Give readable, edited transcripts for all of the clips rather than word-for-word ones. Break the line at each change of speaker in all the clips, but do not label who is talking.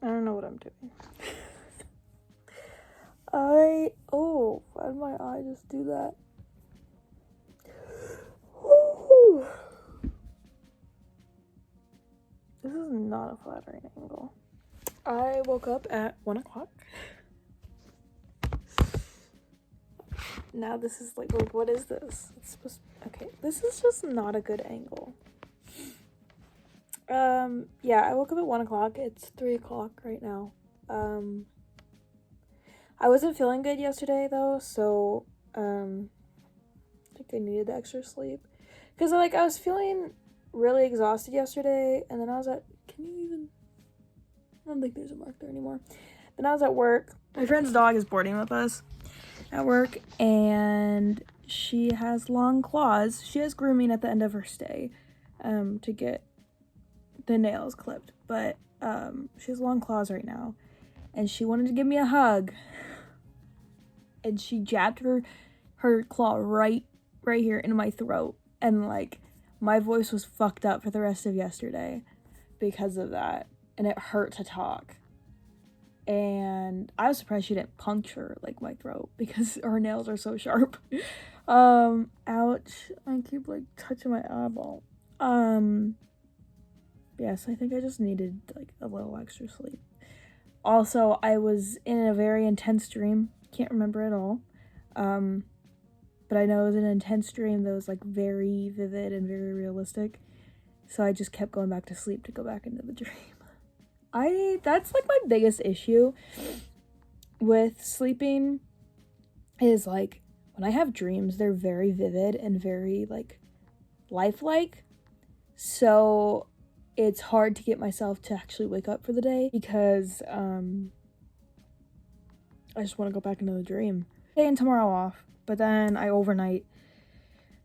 I don't know what I'm doing. Why did my eye just do that? This is not a flattering angle. I woke up at 1 o'clock. Now this is like what is this? It's supposed okay, this is just not a good angle. Yeah, I woke up at 1 o'clock. It's 3 o'clock right now. I wasn't feeling good yesterday though, so I think I needed the extra sleep. Cause I was feeling really exhausted yesterday, and then I was at I don't think there's a mark there anymore. Then I was at work. My friend's dog is boarding with us at work, and she has long claws. She has grooming at the end of her stay to get the nails clipped, but she has long claws right now, and she wanted to give me a hug, and she jabbed her claw right here into my throat, and like my voice was fucked up for the rest of yesterday because of that, and it hurt to talk. And I was surprised she didn't puncture like my throat because her nails are so sharp. Ouch. I keep like touching my eyeball. Yes, I think I just needed like a little extra sleep. Also, I was in a very intense dream. Can't remember it all. But I know it was an intense dream that was like very vivid and very realistic. So I just kept going back to sleep to go back into the dream. That's like my biggest issue with sleeping is like when I have dreams, they're very vivid and very like lifelike. So it's hard to get myself to actually wake up for the day because I just want to go back into the dream. Today and tomorrow off, but then I overnight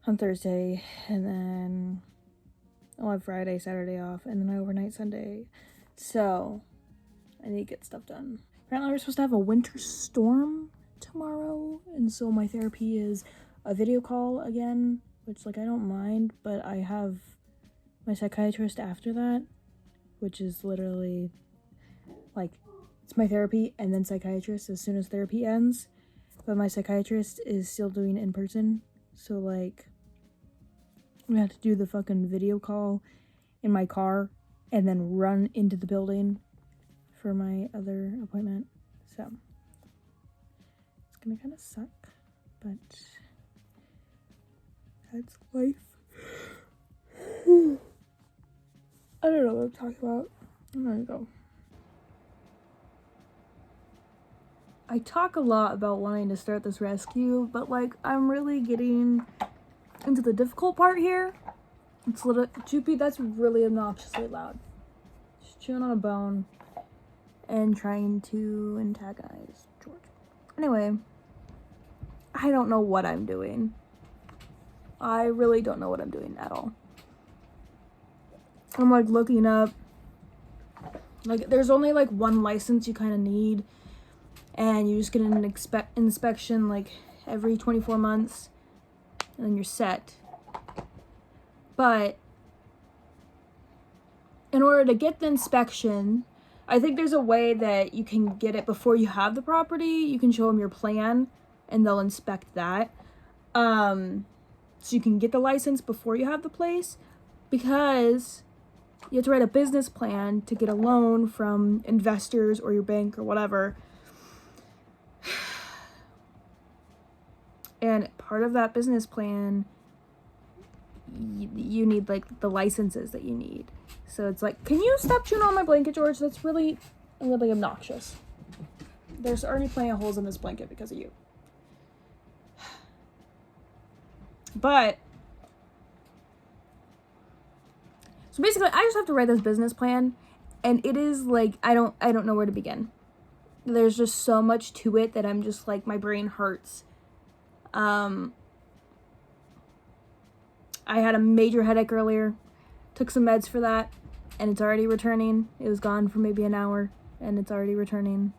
on Thursday, and then I'll have Friday, Saturday off, and then I overnight Sunday. So I need to get stuff done. Apparently we're supposed to have a winter storm tomorrow, and so my therapy is a video call again, which like I don't mind, but I have my psychiatrist after that, which is literally like it's my therapy and then psychiatrist as soon as therapy ends. But my psychiatrist is still doing in person, so like I'm gonna have to do the fucking video call in my car and then run into the building for my other appointment. So it's gonna kind of suck, but that's life. I don't know what I'm talking about. I'm gonna go. I talk a lot about wanting to start this rescue, but like I'm really getting into the difficult part here. It's little Joopy, that's really obnoxiously loud. Just chewing on a bone and trying to antagonize George. Anyway, I don't know what I'm doing. I really don't know what I'm doing at all. I'm like looking up, like there's only like one license you kind of need, and you just get an inspection like every 24 months, and then you're set. But in order to get the inspection, I think there's a way that you can get it before you have the property. You can show them your plan and they'll inspect that. So you can get the license before you have the place, because you have to write a business plan to get a loan from investors or your bank or whatever. And part of that business plan, you need like the licenses that you need. So it's like, can you stop chewing on my blanket, George? That's really obnoxious. There's already plenty of holes in this blanket because of you. But so basically I just have to write this business plan, and it is like I don't know where to begin. There's just so much to it that I'm just like my brain hurts. I had a major headache earlier, took some meds for that, and it's already returning. It was gone for maybe an hour, and it's already returning.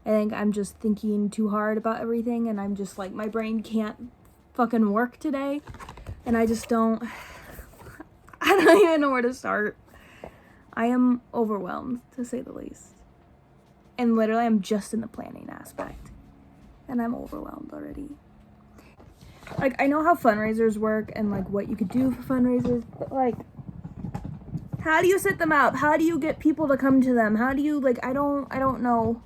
I think I'm just thinking too hard about everything, and I'm just like, my brain can't fucking work today, and I don't even know where to start. I am overwhelmed, to say the least. And literally, I'm just in the planning aspect. And I'm overwhelmed already. Like, I know how fundraisers work and, like, what you could do for fundraisers, but, like, how do you set them up? How do you get people to come to them? How do you, like, I don't know.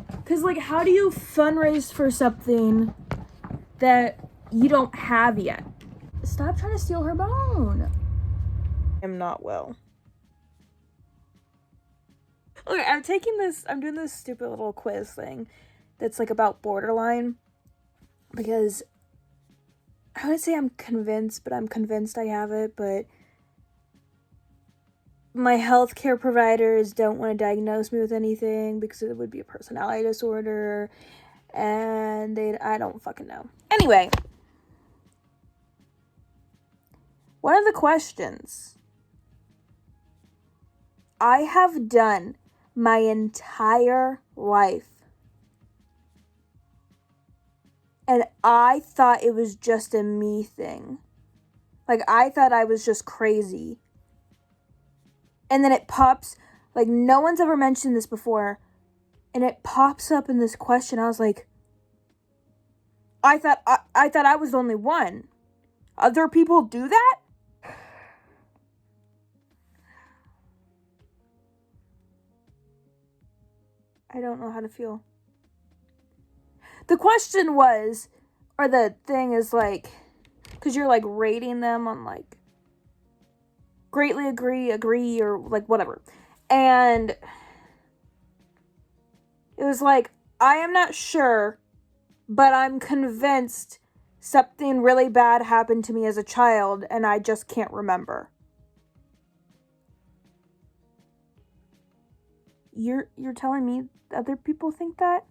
Because, like, how do you fundraise for something that you don't have yet? Stop trying to steal her bone. I'm not well. Okay, I'm doing this stupid little quiz thing that's, like, about borderline. Because I would say I'm convinced, but I'm convinced I have it, but my healthcare providers don't want to diagnose me with anything because it would be a personality disorder, and I don't fucking know. Anyway, one of the questions I have done my entire life, and I thought it was just a me thing. Like, I thought I was just crazy. And then it pops, like, no one's ever mentioned this before, and it pops up in this question. I was like, I thought I was the only one. Other people do that? I don't know how to feel. The question was, or the thing is, like, because you're, like, rating them on, like, greatly agree, or, like, whatever. And it was like, I am not sure, but I'm convinced something really bad happened to me as a child, and I just can't remember. You're telling me other people think that?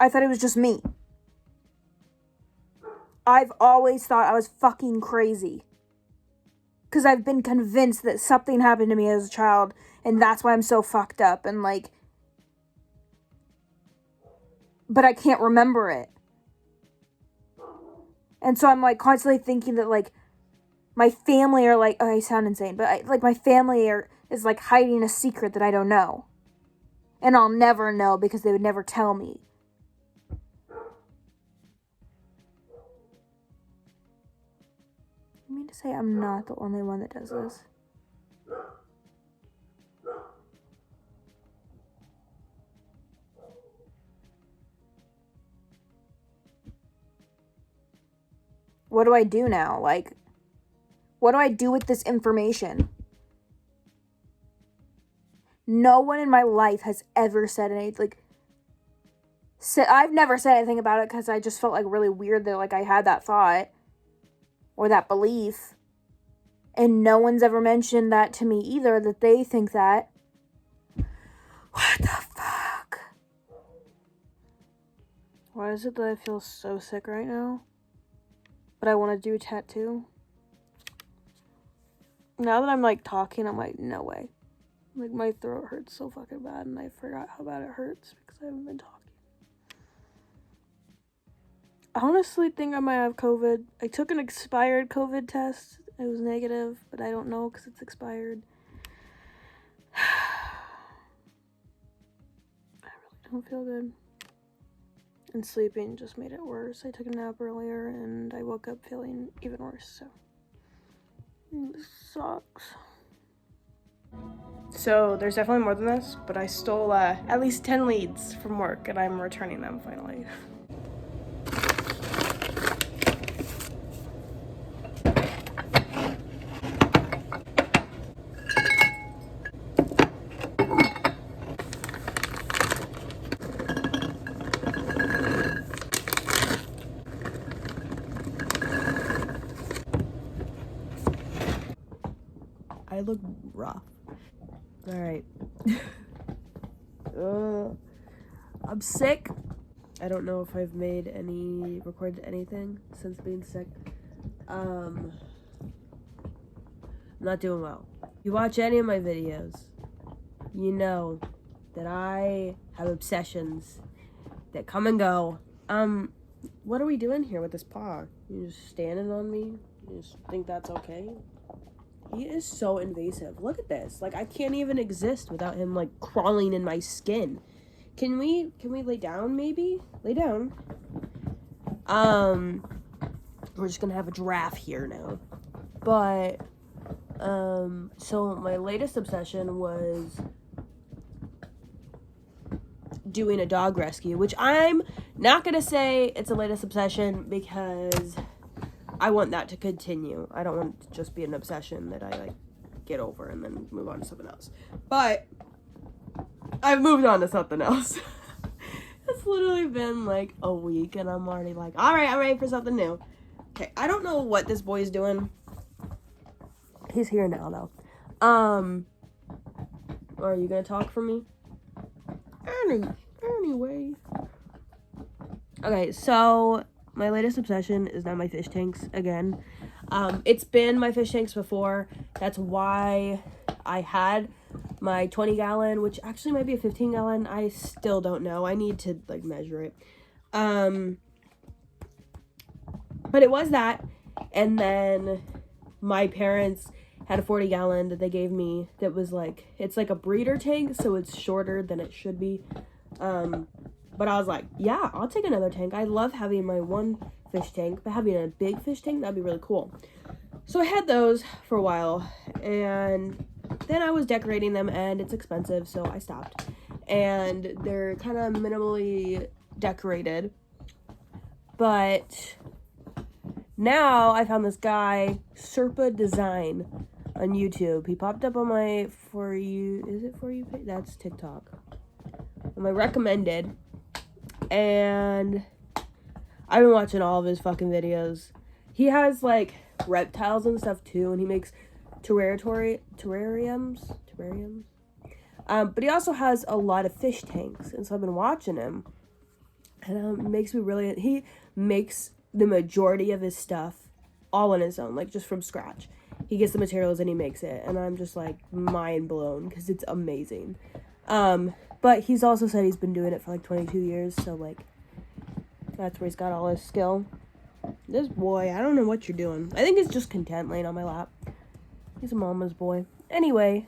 I thought it was just me. I've always thought I was fucking crazy. Because I've been convinced that something happened to me as a child, and that's why I'm so fucked up, and, like, but I can't remember it. And so I'm, like, constantly thinking that, like, my family are, like, oh, I sound insane, but, my family is, like, hiding a secret that I don't know. And I'll never know because they would never tell me. You mean to say I'm not the only one that does this? What do I do now? Like, what do I do with this information? No one in my life has ever said anything, like, I've never said anything about it because I just felt, like, really weird that, like, I had that thought or that belief. And no one's ever mentioned that to me either, that they think that. What the fuck? Why is it that I feel so sick right now? But I want to do a tattoo? Now that I'm, like, talking, I'm like, no way. Like, my throat hurts so fucking bad, and I forgot how bad it hurts because I haven't been talking. I honestly think I might have COVID. I took an expired COVID test. It was negative, but I don't know because it's expired. I really don't feel good. And sleeping just made it worse. I took a nap earlier, and I woke up feeling even worse, so this sucks. So there's definitely more than this, but I stole at least 10 leads from work, and I'm returning them finally. I look rough. Alright. I'm sick. I don't know if I've recorded anything since being sick. I'm not doing well. If you watch any of my videos, you know that I have obsessions that come and go. What are we doing here with this paw? You just standing on me? You just think that's okay?
He is so invasive. Look at this. Like, I can't even exist without him, like, crawling in my skin. Can we lay down, maybe? Lay down. We're just gonna have a giraffe here now. But, so my latest obsession was doing a dog rescue, which I'm not gonna say it's a latest obsession because I want that to continue. I don't want it to just be an obsession that I, like, get over and then move on to something else. But I've moved on to something else. It's literally been, like, a week, and I'm already like, all right, I'm ready for something new. Okay, I don't know what this boy's doing. He's here now, though. Are you gonna talk for me? Anyway. Okay, so my latest obsession is now my fish tanks again. It's been my fish tanks before. That's why I had my 20-gallon, which actually might be a 15-gallon. I still don't know. I need to, like, measure it. But it was that. And then my parents had a 40-gallon that they gave me that was, like, it's like a breeder tank, so it's shorter than it should be. But I was like, yeah, I'll take another tank. I love having my one fish tank, but having a big fish tank, that'd be really cool. So I had those for a while, and then I was decorating them, and it's expensive, so I stopped. And they're kind of minimally decorated. But now I found this guy, Serpa Design, on YouTube. He popped up on my For You, is it For You page? That's TikTok. On my recommended. And I've been watching all of his fucking videos. He has, like, reptiles and stuff too, and he makes terrariums. But he also has a lot of fish tanks, and so I've been watching him, and it makes me really. He makes the majority of his stuff all on his own, like, just from scratch. He gets the materials and he makes it, and I'm just, like, mind blown because it's amazing. But he's also said he's been doing it for, like, 22 years, so, like, that's where he's got all his skill. This boy, I don't know what you're doing. I think he's just content laying on my lap. He's a mama's boy. Anyway,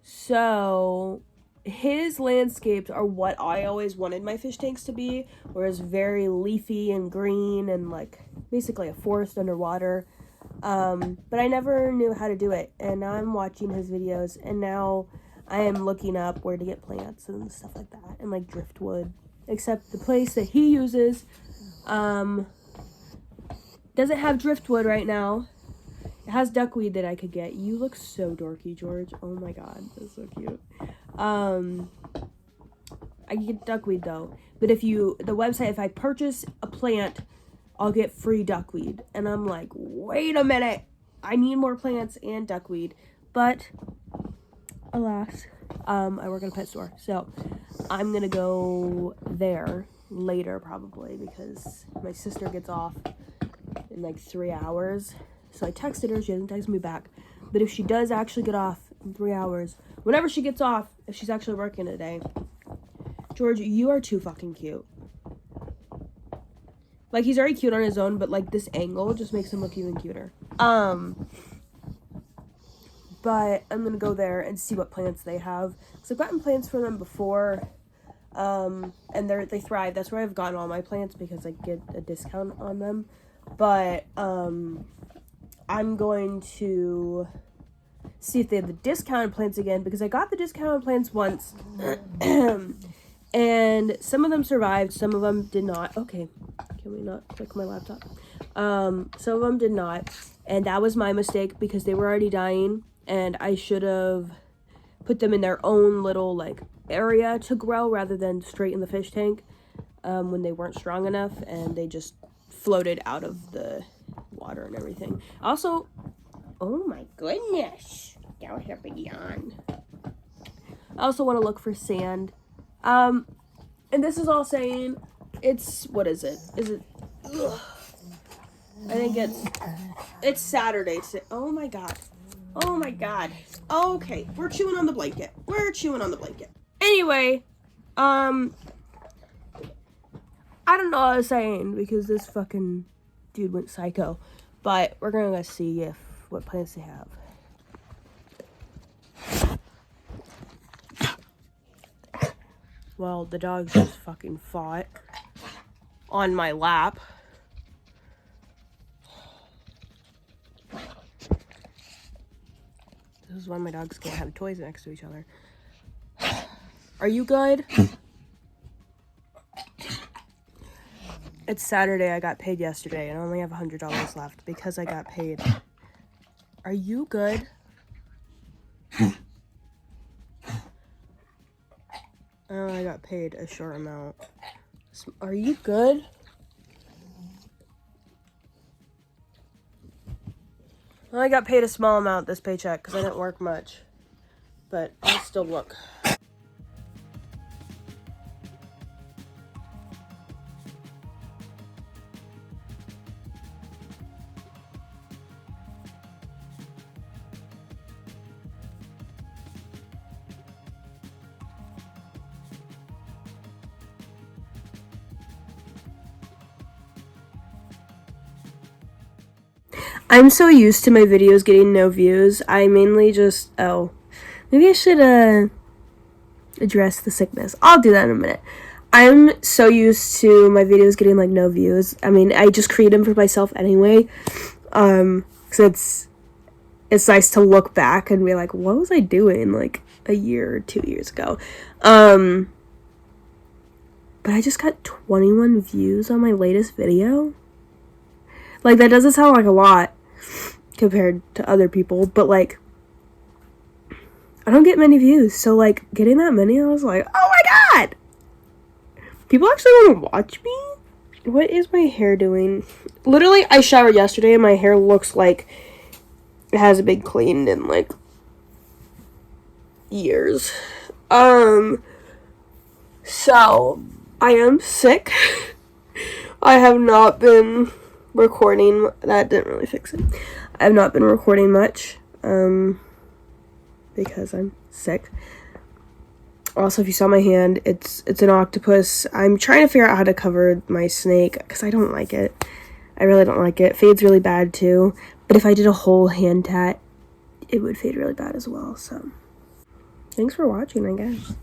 so his landscapes are what I always wanted my fish tanks to be, where it's very leafy and green and, like, basically a forest underwater. But I never knew how to do it, and now I'm watching his videos, and now I am looking up where to get plants and stuff like that, and, like, driftwood. Except the place that he uses, doesn't have driftwood right now. It has duckweed that I could get. You look so dorky, George. Oh my god, that's so cute. I can get duckweed though. But the website, if I purchase a plant, I'll get free duckweed. And I'm like, wait a minute. I need more plants and duckweed. But, alas, I work in a pet store. So, I'm gonna go there later probably because my sister gets off in like 3 hours. So I texted her, she hasn't texted me back. But if she does actually get off in 3 hours, whenever she gets off, if she's actually working today, George, you are too fucking cute. Like, he's already cute on his own, but, like, this angle just makes him look even cuter. But I'm gonna go there and see what plants they have. So I've gotten plants from them before, and they thrive. That's where I've gotten all my plants because I get a discount on them. But, I'm going to see if they have the discounted plants again, because I got the discounted plants once, and some of them survived, some of them did not. Okay, can we not click my laptop? Some of them did not, and that was my mistake because they were already dying, and I should have put them in their own little, like, area to grow rather than straight in the fish tank when they weren't strong enough, and they just floated out of the water and everything. Also, oh my goodness, that was a big yawn. I also want to look for sand. And this is all saying it's, what is it? Is it, ugh. I think it's Saturday today. Oh my god. Oh my god. Okay, we're chewing on the blanket. Anyway, I don't know what I was saying because this fucking dude went psycho. But we're gonna go see if what plans they have. Well, the dogs just fucking fought on my lap. This is why my dogs can't have toys next to each other. Are you good? It's Saturday. I got paid yesterday and I only have $100 left because I got paid. Are you good? Oh, I got paid a short amount. Are you good? Well, I got paid a small amount this paycheck because I didn't work much. But I'll still look. I'm so used to my videos getting no views. I mainly just, maybe I should address the sickness. I'll do that in a minute. I'm so used to my videos getting like no views. I mean, I just create them for myself anyway. Cause it's nice to look back and be like, what was I doing like a year or 2 years ago? But I just got 21 views on my latest video. Like, that doesn't sound like a lot compared to other people, but like, I don't get many views, so like, getting that many, I was like, oh my god! People actually want to watch me? What is my hair doing? Literally, I showered yesterday and my hair looks like it hasn't been cleaned in like years. So I am sick. I have not been recording. That didn't really fix it. I have not been recording much because I'm sick. Also, if you saw my hand, it's an octopus. I'm trying to figure out how to cover my snake because I don't like it. I really don't like it. Fades really bad too. But if I did a whole hand tat, it would fade really bad as well. So thanks for watching, I guess.